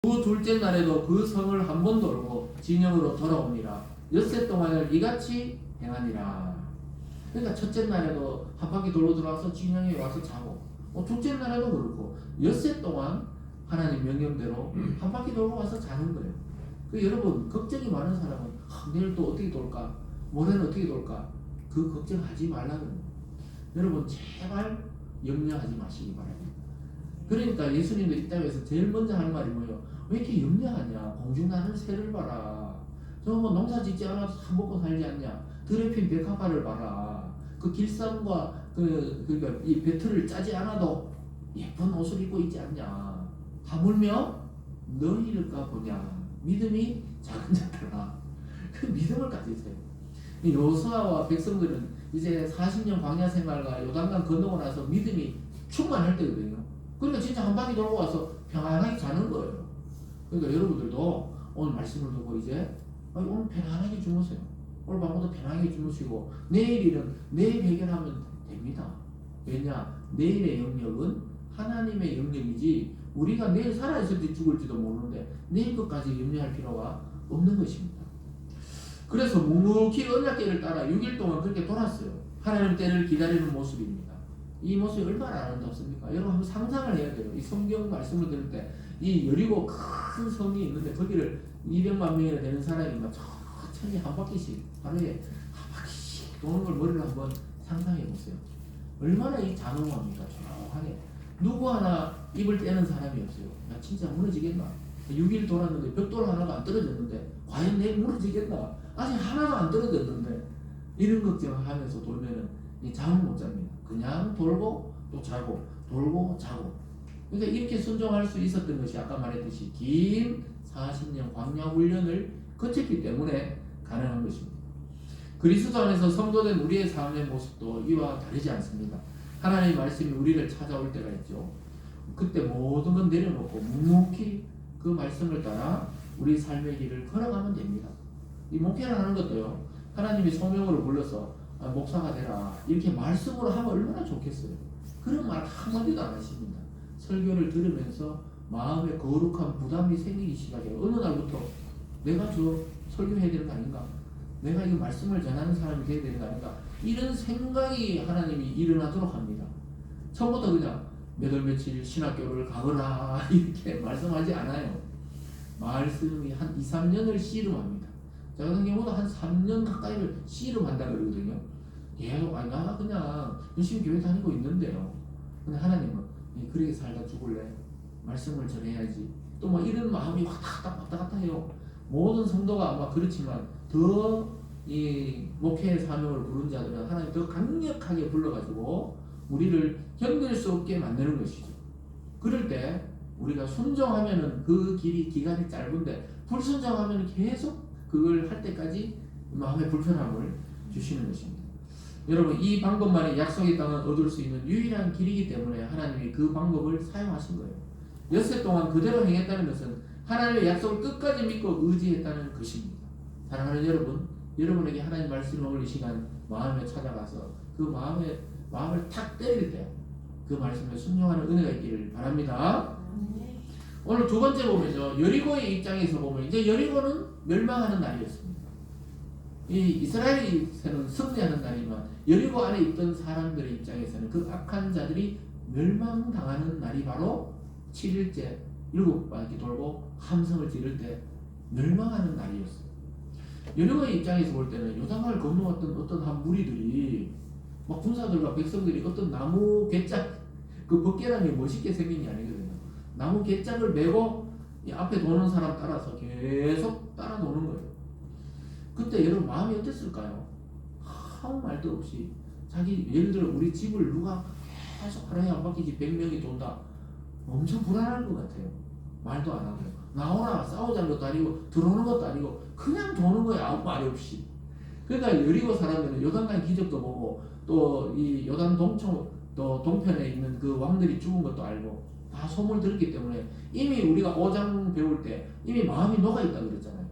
그 둘째 날에도 그 성을 한 번 돌고 진영으로 돌아오니라. 엿새 동안을 이같이 행하니라. 그러니까 첫째 날에도 한 바퀴 돌고 들어와서 진영에 와서 자고, 둘째 날에도 그렇고 엿새 동안 하나님 명령대로 한 바퀴 돌고 와서 자는 거예요. 그 여러분, 걱정이 많은 사람은 내일 또 어떻게 돌까, 모레는 어떻게 돌까, 그 걱정하지 말라는 거예요. 여러분, 제발 염려하지 마시기 바랍니다. 그러니까 예수님도 이 땅에서 제일 먼저 할 말이 뭐예요? 왜 이렇게 염려하냐? 공중나는 새를 봐라. 저거 뭐 농사 짓지 않아도 사 먹고 살지 않냐? 들에 핀 백합화를 봐라. 그 길쌈과 그러니까 이 배틀을 짜지 않아도 예쁜 옷을 입고 있지 않냐? 하물며 너희를까 보냐? 믿음이 작은 자들아. 그 믿음을 가지세요. 이 여호수아와 백성들은 이제 40년 광야 생활과 요단강 건너고 나서 믿음이 충만할 때거든요. 그러니까 진짜 한 바퀴 돌고 와서 평안하게 자는 거예요. 그러니까 여러분들도 오늘 말씀을 듣고 이제 오늘 편안하게 주무세요. 오늘 밤부터 편안하게 주무시고 내일은 내일 해결하면 됩니다. 왜냐? 내일의 영역은 하나님의 영역이지 우리가 내일 살아있을지 죽을지도 모르는데 내일 것까지 염려할 필요가 없는 것입니다. 그래서 묵묵히 언약궤를 따라 6일 동안 그렇게 돌았어요. 하나님 때를 기다리는 모습입니다. 이 모습이 얼마나 아름답습니까? 여러분 한번 상상을 해야 돼요. 이 성경 말씀을 들을 때 이 여리고 큰 성이 있는데 거기를 200만 명이나 되는 사람이 막 천천히 한 바퀴씩 하루에 한 바퀴씩 도는 걸 머리를 한번 상상해 보세요. 얼마나 이 장엄합니까? 조용하게 누구 하나 입을 떼는 사람이 없어요. 야 진짜 무너지겠나? 6일 돌았는데 벽돌 하나도 안 떨어졌는데 과연 내일 무너지겠나? 아직 하나도 안 떨어졌는데 이런 걱정하면서 돌면은 잠을 못 잡니다. 그냥 돌고 또 자고 돌고 자고. 그러니까 이렇게 순종할 수 있었던 것이 아까 말했듯이 긴 40년 광야 훈련을 거쳤기 때문에 가능한 것입니다. 그리스도 안에서 성도된 우리의 삶의 모습도 이와 다르지 않습니다. 하나님의 말씀이 우리를 찾아올 때가 있죠. 그때 모든 건 내려놓고 묵묵히 그 말씀을 따라 우리 삶의 길을 걸어가면 됩니다. 이 목회를 하는 것도요. 하나님이 소명으로 불러서 목사가 되라 이렇게 말씀으로 하면 얼마나 좋겠어요. 그런 말 한마디도 안 하십니다. 설교를 들으면서 마음에 거룩한 부담이 생기기 시작해요. 어느 날부터 내가 저 설교해야 되는 거 아닌가? 내가 이 말씀을 전하는 사람이 되어야 되는 거 아닌가? 이런 생각이 하나님이 일어나도록 합니다. 처음부터 그냥 몇 월 며칠 신학교를 가거라 이렇게 말씀하지 않아요. 말씀이 한 2, 3년을 씨름합니다. 저 같은 경우도 한 3년 가까이를 씨름한다 그러거든요. 계속 나 그냥 열심히 교회 다니고 있는데요. 근데 하나님은 그렇게 살다 죽을래? 말씀을 전해야지. 또 뭐 이런 마음이 왔다 갔다 해요. 모든 성도가 아마 그렇지만 더 이 목회의 사명을 부른 자들은 하나님 더 강력하게 불러가지고 우리를 견딜 수 없게 만드는 것이죠. 그럴 때 우리가 순종하면은 그 길이 기간이 짧은데 불순종하면 계속 그걸 할 때까지 마음의 불편함을 주시는 것입니다. 여러분 이 방법만이 약속의 땅을 얻을 수 있는 유일한 길이기 때문에 하나님이 그 방법을 사용하신 거예요. 엿새 동안 그대로 행했다는 것은 하나님의 약속을 끝까지 믿고 의지했다는 것입니다. 사랑하는 여러분, 여러분에게 하나님 말씀을 오늘 이 시간 마음에 찾아가서 그 마음을 탁 때릴 때 그 말씀에 순종하는 은혜가 있기를 바랍니다. 오늘 두 번째 보면요, 여리고의 입장에서 보면 이제 여리고는 멸망하는 날이었습니다. 이 이스라엘에서는 승리하는 날이지만 여리고 안에 있던 사람들의 입장에서는 그 악한 자들이 멸망당하는 날이 바로 7일째 7바퀴 돌고 함성을 지를 때 멸망하는 날이었어요. 여리고의 입장에서 볼 때는 요단강을 건너왔던 어떤 한 무리들이 막 군사들과 백성들이 어떤 나무 괴짝 그 벗개랑이 멋있게 생긴 게 아니거든요. 나무 괴짝을 메고 이 앞에 도는 사람 따라서 계속 따라 도는 거예요. 그때 여러분 마음이 어땠을까요? 아무 말도 없이 자기 예를 들어 우리 집을 누가 계속 하루에 한 바퀴씩 100명이 돈다. 엄청 불안할 것 같아요. 말도 안 하고요. 나오라 싸우자는 것도 아니고 들어오는 것도 아니고 그냥 도는 거예요. 아무 말 없이. 그러니까 여리고 사람들은 요단강 기적도 보고 또 이 요단 동편에 있는 그 왕들이 죽은 것도 알고 다 소문을 들었기 때문에 이미 우리가 5장 배울 때 이미 마음이 녹아있다 그랬잖아요.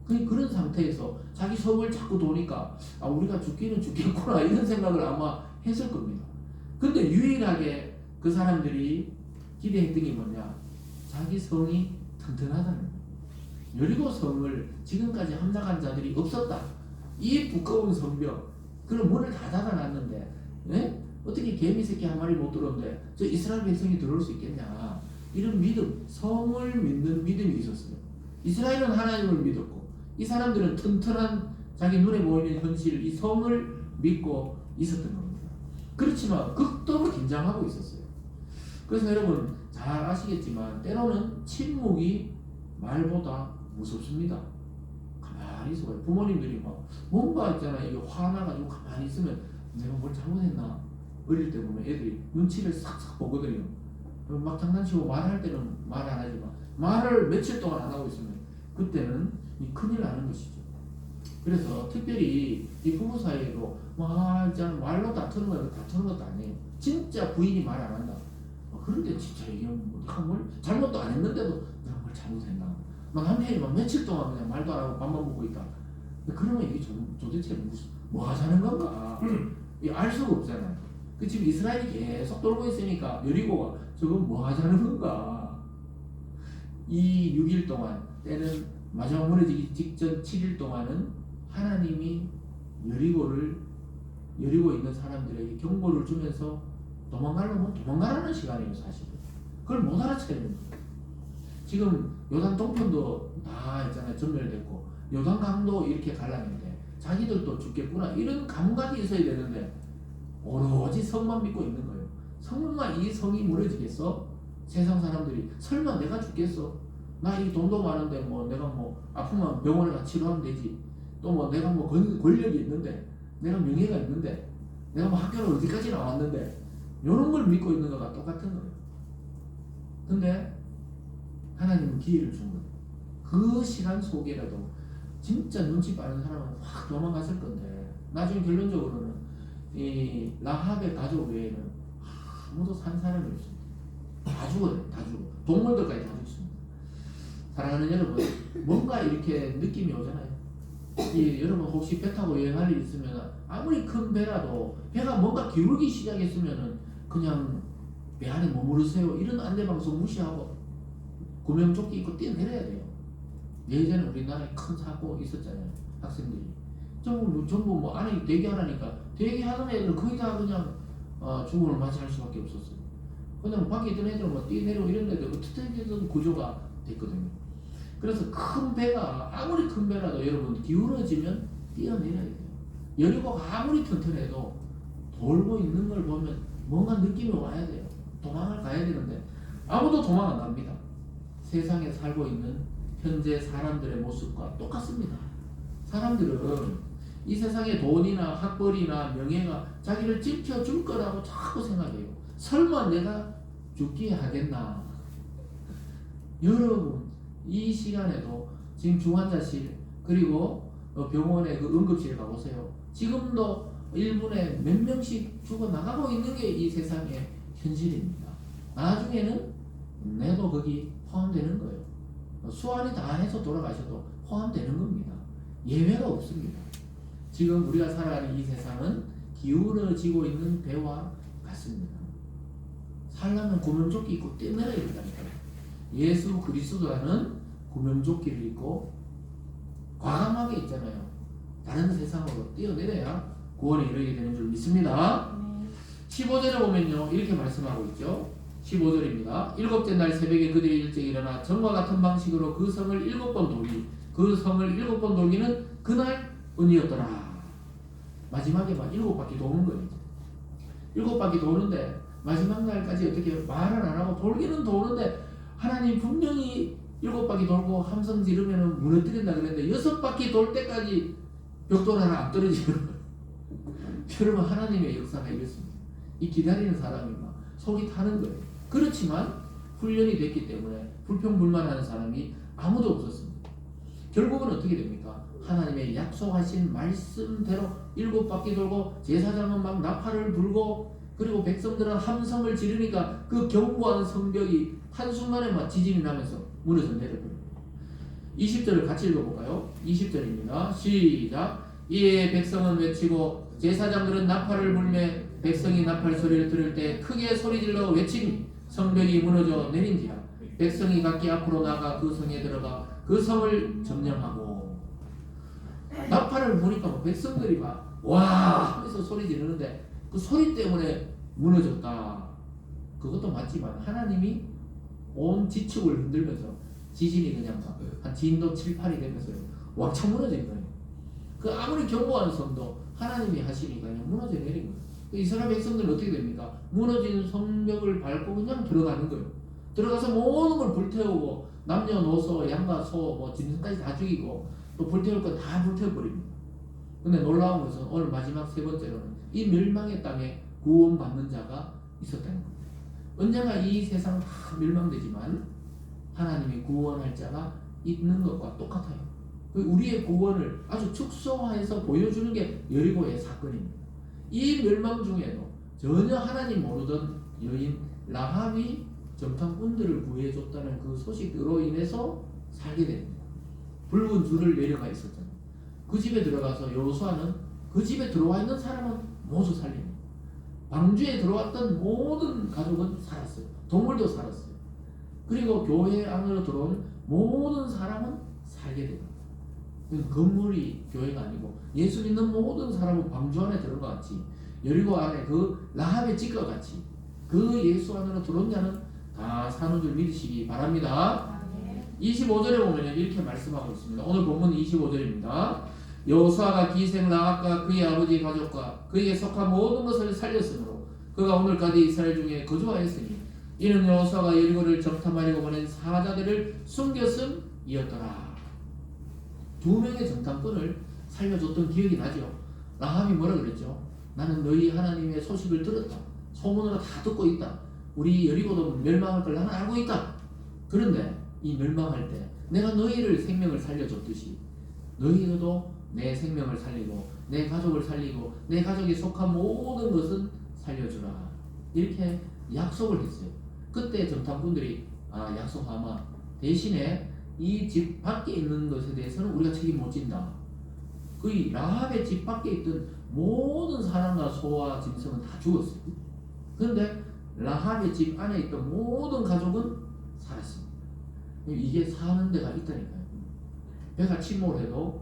그런 상태에서 자기 성을 자꾸 도니까 우리가 죽기는 죽겠구나 이런 생각을 아마 했을 겁니다. 근데 유일하게 그 사람들이 기대했던 게 뭐냐? 자기 성이 튼튼하다는 거예요. 여리고 성을 지금까지 함락한 자들이 없었다. 이 두꺼운 성벽, 그런 문을 다 닫아놨는데, 예? 어떻게 개미 새끼 한 마리 못 들어오는데 저 이스라엘 백성이 들어올 수 있겠냐? 이런 믿음, 성을 믿는 믿음이 있었어요. 이스라엘은 하나님을 믿었고, 이 사람들은 튼튼한 자기 눈에 보이는 현실, 이 성을 믿고 있었던 겁니다. 그렇지만 극도로 긴장하고 있었어요. 그래서 여러분 잘 아시겠지만 때로는 침묵이 말보다 무섭습니다. 가만히 있어봐요. 부모님들이 막 뭔가 있잖아, 이게 화나가지고 가만히 있으면 내가 뭘 잘못했나? 어릴 때 보면 애들이 눈치를 싹싹 보거든요. 막 장난치고 말할 때는 말 안 하지만 말을 며칠 동안 안 하고 있으면 그때는 큰일 나는 것이죠. 그래서 특별히 이 부부 사이에도 막 있잖아, 말로 다투는 거 다투는 것도 아니에요. 진짜 부인이 말 안 한다. 그런데 진짜 이게 내가 뭘 잘못도 안 했는데도 내가 뭘 잘못했나? 막 남편이 막 며칠 동안 그냥 말도 안 하고 밥만 먹고 있다. 그러면 이게 도대체 무슨 뭐 하자는 건가? 알 수가 없잖아요. 그 지금 이스라엘이 계속 돌고 있으니까 여리고가 저건 뭐 하자는 건가? 이 6일 동안 때는 마지막 무너지기 직전 7일 동안은 하나님이 여리고 있는 사람들에게 경고를 주면서 도망가려면 도망가라는 시간이에요, 사실은. 그걸 못 알아채는 거예요. 지금 요단 동편도 다 있잖아요, 전멸됐고 요단 강도 이렇게 갈랐는데 자기들도 죽겠구나 이런 감각이 있어야 되는데 오로지 성만 믿고 있는 거예요. 설마 이 성이 무너지겠어? 세상 사람들이 설마 내가 죽겠어? 나 이 돈도 많은데 뭐 내가 뭐 아프면 병원에 가 치료하면 되지. 또 뭐 내가 뭐 권력이 있는데 내가 명예가 있는데 내가 뭐 학교를 어디까지 나왔는데 이런 걸 믿고 있는 거가 똑같은 거예요. 근데 하나님은 기회를 준 거예요. 그 시간 속에라도 진짜 눈치 빠른 사람은 확 도망갔을 건데 나중에 결론적으로는 이 라합의 가족 외에는 아무도 산 사람이 없습니다. 다 죽어요. 다 죽어. 동물들까지 다 죽습니다. 사랑하는 여러분, 뭔가 이렇게 느낌이 오잖아요. 여러분 혹시 배 타고 여행할 일 있으면 아무리 큰 배라도 배가 뭔가 기울기 시작했으면 그냥 배 안에 머무르세요 이런 안내방송 무시하고 구명조끼 입고 뛰어내려야 돼요. 예전에 우리나라에 큰 사고 있었잖아요. 학생들이 전부 뭐 안에 대기하라니까 대기하는 애들 거의 다 그냥 죽음을 맞이할 수밖에 없었어요. 그냥 밖에 있던 애들 뭐 뛰어내리고 이런 애들 어떻게든 구조가 됐거든요. 그래서 큰 배가 아무리 큰 배라도 여러분 기울어지면 뛰어내려야 돼요. 여리고가 아무리 튼튼해도 돌고 있는 걸 보면 뭔가 느낌이 와야 돼요. 도망을 가야 되는데 아무도 도망 안 갑니다. 세상에 살고 있는 현재 사람들의 모습과 똑같습니다. 사람들은 이 세상의 돈이나 학벌이나 명예가 자기를 지켜줄 거라고 자꾸 생각해요. 설마 내가 죽기에 하겠나? 여러분 이 시간에도 지금 중환자실 그리고 병원에 그 응급실에 가보세요. 지금도 1분에 몇 명씩 죽어나가고 있는 게 이 세상의 현실입니다. 나중에는 내도 거기 포함되는 거예요. 수완이 다 해서 돌아가셔도 포함되는 겁니다. 예외가 없습니다. 지금 우리가 살아가는 이 세상은 기울어지고 있는 배와 같습니다. 살려면 구명조끼 입고 뛰어내려야 된다니까요. 예수 그리스도라는 구명조끼를 입고 과감하게 있잖아요. 다른 세상으로 뛰어내려야 구원에 이르게 되는 줄 믿습니다. 15절에 보면요 이렇게 말씀하고 있죠. 15절입니다. 일곱째 날 새벽에 그들이 일찍 일어나 전과 같은 방식으로 그 성을 7번 돌리 그 성을 7번 돌기는 그날 은이었더라. 마지막에 막 7바퀴 도는 거예요. 7바퀴 도는데 마지막 날까지 어떻게 말을 안 하고 돌기는 도는데 하나님 분명히 7바퀴 돌고 함성 지르면 무너뜨린다 그랬는데 6바퀴 돌 때까지 벽돌 하나 안 떨어지는 거예요. 여러분 하나님의 역사가 이렇습니다. 이 기다리는 사람이 막 속이 타는 거예요. 그렇지만 훈련이 됐기 때문에 불평불만하는 사람이 아무도 없었습니다. 결국은 어떻게 됩니까? 하나님의 약속하신 말씀대로 7바퀴 돌고 제사장은 막 나팔을 불고 그리고 백성들은 함성을 지르니까 그 견고한 성벽이 한순간에 막 지진이 나면서 무너져 내려버려요. 20절을 같이 읽어볼까요? 20절입니다. 시작. 이에 백성은 외치고 제사장들은 나팔을 불며 백성이 나팔 소리를 들을 때 크게 소리질러 외치니 성벽이 무너져 내린지라. 백성이 각기 앞으로 나가 그 성에 들어가 그 성을 점령하고. 나팔을 보니까 뭐 백성들이 막 와 하면서 소리 지르는데 그 소리 때문에 무너졌다. 그것도 맞지만 하나님이 온 지축을 흔들면서 지진이 그냥 한 진도 7, 8이 되면서 왕창 무너진 거예요. 그 아무리 견고한 성도 하나님이 하시니까 그냥 무너져 내린 거예요. 이스라엘 백성들은 어떻게 됩니까? 무너진 성벽을 밟고 그냥 들어가는 거예요. 들어가서 모든 걸 불태우고 남녀노소 양과 소 짐승까지 다 죽이고 또 불태울 건 다 불태워버립니다. 근데 놀라운 것은 오늘 마지막 세 번째로는 이 멸망의 땅에 구원받는 자가 있었다는 겁니다. 언젠가 이 세상 다 멸망되지만 하나님이 구원할 자가 있는 것과 똑같아요. 우리의 구원을 아주 축소화해서 보여주는 게 여리고의 사건입니다. 이 멸망 중에도 전혀 하나님 모르던 여인 라합이 정탐꾼들을 구해줬다는 그 소식으로 인해서 살게 됩니다. 붉은 줄을 내려가 있었잖아요. 그 집에 들어가서 여호수아는 그 집에 들어와 있는 사람은 모두 살립니다. 방주에 들어왔던 모든 가족은 살았어요. 동물도 살았어요. 그리고 교회 안으로 들어온 모든 사람은 살게 됩니다. 건물이 교회가 아니고 예수 믿는 모든 사람은 방주 안에 들어가 같이 여리고 안에 그 라합의 집과 같이 그 예수 안으로 들어온 자는 다 사는 줄 믿으시기 바랍니다. 25절에 보면 이렇게 말씀하고 있습니다. 오늘 본문 25절입니다. 여호수아가 기생 라합과 그의 아버지 가족과 그에게 속한 모든 것을 살렸으므로 그가 오늘까지 이스라엘 중에 거주하였으니 이는 여호수아가 여리고를 정탐하려고 보낸 사자들을 숨겼음이었더라. 두 명의 정탐꾼을 살려줬던 기억이 나죠. 라합이 뭐라 그랬죠? 나는 너희 하나님의 소식을 들었다. 소문으로 다 듣고 있다. 우리 여리고도 멸망할 걸 나는 알고 있다. 그런데 이 멸망할 때 내가 너희를 생명을 살려줬듯이 너희도 내 생명을 살리고 내 가족을 살리고 내 가족이 속한 모든 것은 살려주라. 이렇게 약속을 했어요. 그때 정탐꾼들이 약속하마 대신에 이 집 밖에 있는 것에 대해서는 우리가 책임 못 진다. 그 라합의 집 밖에 있던 모든 사람과 소와 짐승은 다 죽었어요. 그런데 라합의 집 안에 있던 모든 가족은 살았습니다. 이게 사는 데가 있다니까요. 배가 침몰해도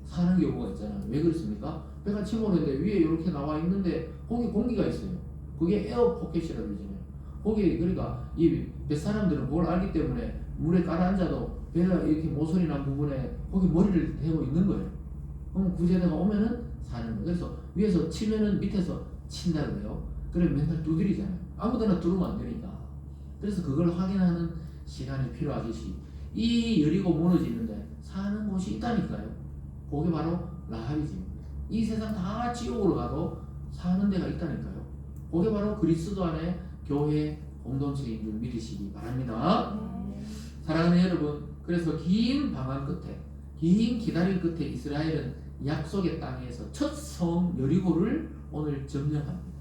사는 경우가 있잖아요. 왜 그렇습니까? 배가 침몰했는데 위에 이렇게 나와 있는데 거기 공기가 있어요. 그게 에어 포켓이라고 그러잖아요. 거기 그러니까 이 뱃사람들은 그걸 알기 때문에 물에 가라앉아도 배가 이렇게 모서리 난 부분에 거기 머리를 대고 있는 거예요. 그럼 구제대가 오면은 사는 거예요. 그래서 위에서 치면은 밑에서 친다 그래요. 그래 맨날 두드리잖아요. 아무데나 두르면 안 되니까. 그래서 그걸 확인하는 시간이 필요하듯이 이 여리고 무너지는데 사는 곳이 있다니까요. 그게 바로 라합이지. 이 세상 다 지옥으로 가도 사는 데가 있다니까요. 그게 바로 그리스도 안에 교회 공동체인 줄 믿으시기 바랍니다. 사랑하는 여러분, 그래서 긴 방황 끝에, 긴 기다림 끝에 이스라엘은 약속의 땅에서 첫 성 여리고를 오늘 점령합니다.